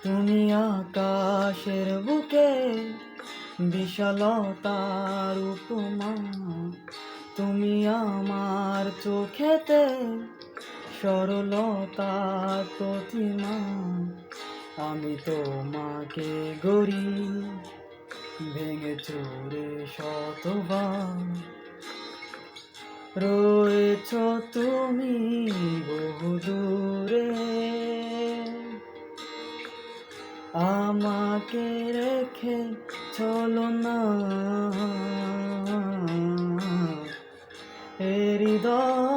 তুমি আকাশের বুকে বিশালতার উপমা, তুমি আমার চোখেতে সরলতার প্রতিমা। আমি তোমাকে গড়ি ভেঙে চুরে শতবার, রয়েছ তুমি বহু দূরে, আমাকে রেখে চলো না। হৃদয়